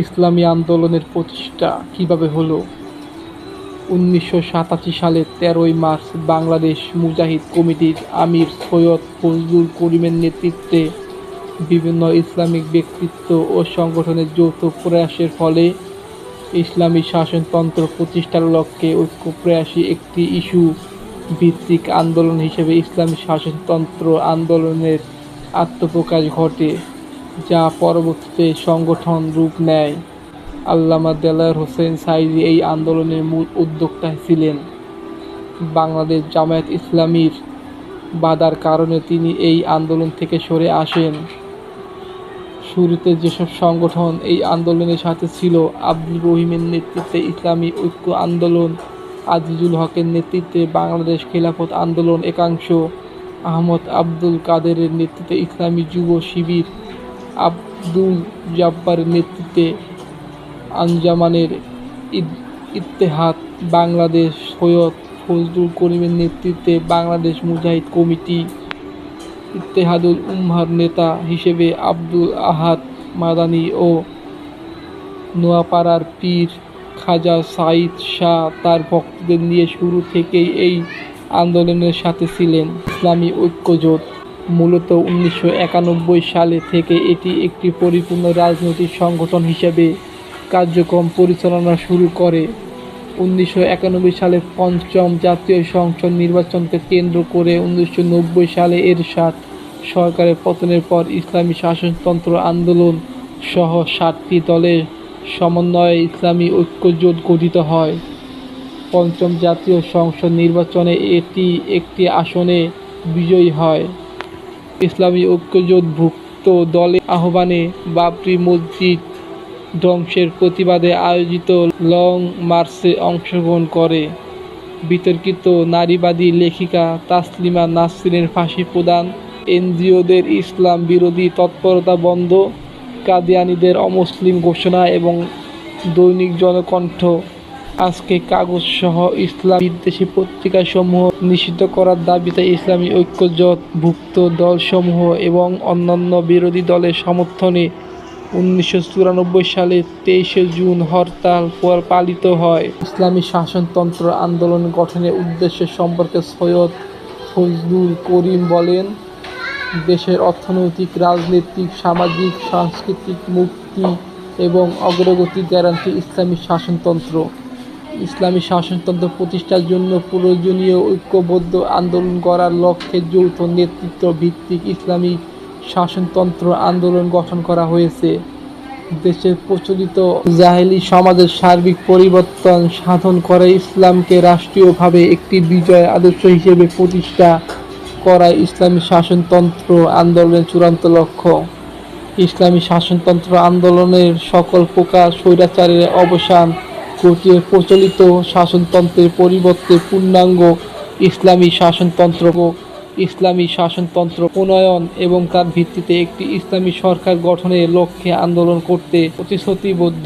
ইসলামী আন্দোলনের প্রতিষ্ঠা কিভাবে হলো? 1987 সালের 13ই মার্চ বাংলাদেশ মুজাহিদ কমিটির আমির সৈয়দ ফজলুল করিমের নেতৃত্বে বিভিন্ন ইসলামিক ব্যক্তিত্ব ও সংগঠনের যৌথ প্রয়াসের ফলে ইসলামী শাসনতন্ত্র প্রতিষ্ঠার লক্ষ্যে ঐক্যপ্রয়াসী একটি ইস্যু ভিত্তিক আন্দোলন হিসেবে ইসলামী শাসনতন্ত্র আন্দোলনের আত্মপ্রকাশ ঘটে, যা পরবর্তীতে সংগঠন রূপ নেয়। আল্লামা দেলোয়ার হোসেন সাঈদী এই আন্দোলনের মূল উদ্যোক্তা ছিলেন। বাংলাদেশ জামায়াত ইসলামীর বাধার কারণে তিনি এই আন্দোলন থেকে সরে আসেন। শুরুতে যেসব সংগঠন এই আন্দোলনের সাথে ছিল: আব্দুর রহিমের নেতৃত্বে ইসলামী ঐক্য আন্দোলন, আজিজুল হকের নেতৃত্বে বাংলাদেশ খেলাফত আন্দোলন একাংশ, আহমদ আব্দুল কাদেরের নেতৃত্বে ইসলামী যুব শিবির, আব্দুল জব্বারের নেতৃত্বে আঞ্জামানের ইত্তেহাদ বাংলাদেশ, সৈয়দ ফজলুল করিমের নেতৃত্বে বাংলাদেশ মুজাহিদ কমিটি, ইত্তেহাদুল উম্মাহর নেতা হিসেবে আব্দুল আহাদ মাদানী ও নোয়াপাড়ার পীর খাজা সাঈদ শাহ তার ভক্তদের নিয়ে শুরু থেকেই এই আন্দোলনের সাথে ছিলেন। ইসলামী ঐক্যজোট মূলত 1991 সালে থেকে এটি একটি পরিপূর্ণ রাজনৈতিক সংগঠন হিসেবে কার্যক্রম পরিচালনা শুরু করে। 1991 সালে পঞ্চম জাতীয় সংসদ নির্বাচনকে কেন্দ্র করে 1990 সালে এরশাদ সরকারের পতনের পর ইসলামী শাসনতন্ত্র আন্দোলন সহ 7টি দলের সমন্বয়ে ইসলামী ঐক্যজোট গঠিত হয়। পঞ্চম জাতীয় সংসদ নির্বাচনে এটি একটি আসনে বিজয়ী হয়। ইসলামী ঐক্যজোটভুক্ত দলের আহ্বানে বাবরি মসজিদ ধ্বংসের প্রতিবাদে আয়োজিত লং মার্চে অংশগ্রহণ করে। বিতর্কিত নারীবাদী লেখিকা তাসলিমা নাসরিনের ফাঁসি প্রদান, এনজিওদের ইসলাম বিরোধী তৎপরতা বন্ধ, কাদিয়ানীদের অমুসলিম ঘোষণা এবং দৈনিক জনকণ্ঠ, আজকে কাগজ সহ ইসলাম বিদ্বেষী পত্রিকাসমূহ নিষিদ্ধ করার দাবিতে ইসলামী ঐক্যজোটভুক্ত দলসমূহ এবং অন্যান্য বিরোধী দলের সমর্থনে 1994 সালের 23 জুন হরতাল পালিত হয়। ইসলামী শাসনতন্ত্র আন্দোলন গঠনের উদ্দেশ্য সম্পর্কে সৈয়দ ফজলুল করিম বলেন, দেশের অর্থনৈতিক, রাজনৈতিক, সামাজিক, সাংস্কৃতিক মুক্তি এবং অগ্রগতির গ্যারান্টি ইসলামী শাসনতন্ত্র। ইসলামী শাসনতন্ত্র প্রতিষ্ঠার জন্য প্রয়োজনীয় ঐক্যবদ্ধ আন্দোলন গড়ার লক্ষ্যে যৌথ নেতৃত্ব ভিত্তিক ইসলামী শাসনতন্ত্র আন্দোলন গঠন করা হয়েছে। দেশের প্রচলিত জাহেলি সমাজের সার্বিক পরিবর্তন সাধন করে ইসলামকে রাষ্ট্রীয়ভাবে একটি বিজয় আদর্শ হিসেবে প্রতিষ্ঠা করাই ইসলামী শাসনতন্ত্র আন্দোলনের চূড়ান্ত লক্ষ্য। ইসলামী শাসনতন্ত্র আন্দোলনের সকল প্রকার স্বৈরাচারের অবসান ঘটিয়ে প্রচলিত শাসনতন্ত্রের পরিবর্তে পূর্ণাঙ্গ ইসলামী শাসনতন্ত্র প্রণয়ন এবং তার ভিত্তিতে একটি ইসলামী সরকার গঠনের লক্ষ্যে আন্দোলন করতে প্রতিশ্রুতিবদ্ধ।